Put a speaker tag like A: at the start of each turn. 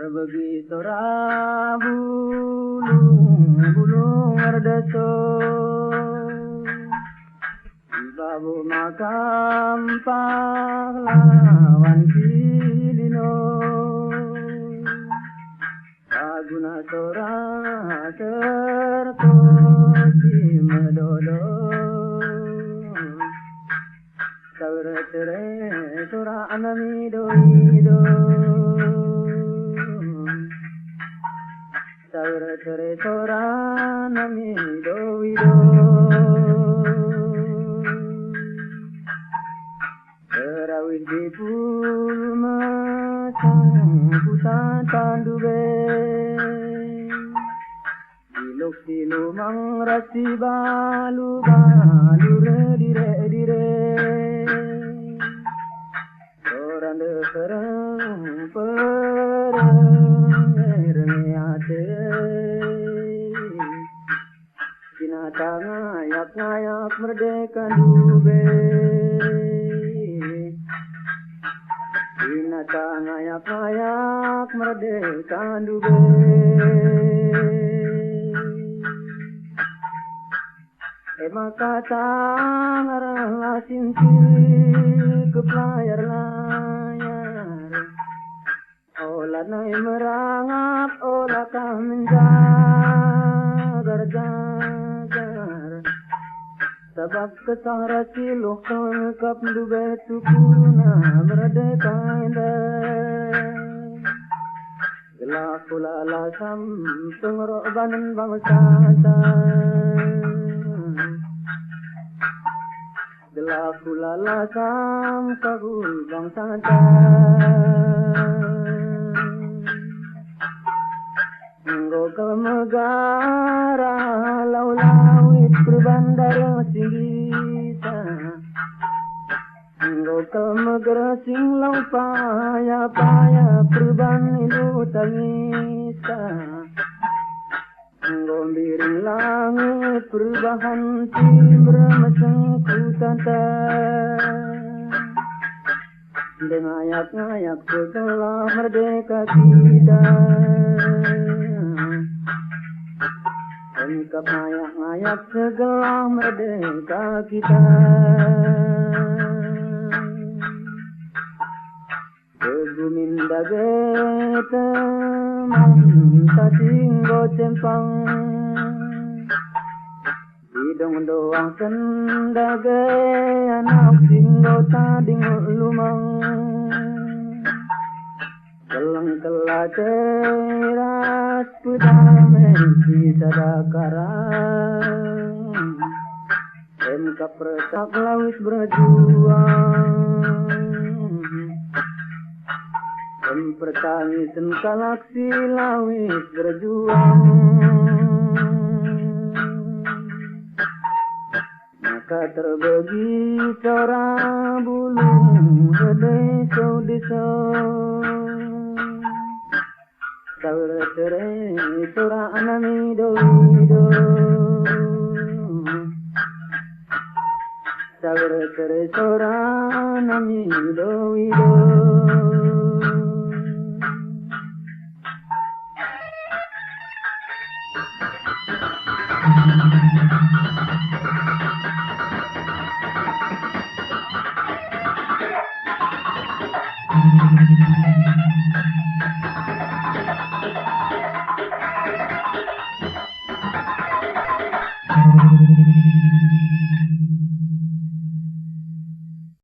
A: Begitu bulung erdeso di babu makam pahlawan Cilino Aguna sora terkosi medodo saure tere sora anami doido saure tere sora anami doido terawih di pulma sang tandube siluk silumang rasi balu dire orang dekereng perengate binatang ngayak merdeka dube binatang ngayak merdeka dube makatang arang sinti ke layar olah nai merangap olah kah menjagar sebab kesara siluh kengkap dube tukuna merdeka indah gelap pula lasam pengerobanan bangsa gelap pula lasam kabul bangsa Nggo megara laulawit berbandar singgita Nggo megara singlau paya perban ilu tangita Nggo biring langit perubahan timbre mesengkutan ngayak setelah merdeka kita Engkap ngayak setelah merdeka kita Beguminda gete manta tinggo cempang Hidung doang sendage anak tinggo tading lumang Kelang kelaceras pudame sisa dakarang Engkap retak lawis berjuang Pertangisan galaksi lawis berjuang Maka terbagi seorang bulung deso Saure tere sora anami doido Saure tere sora anami doido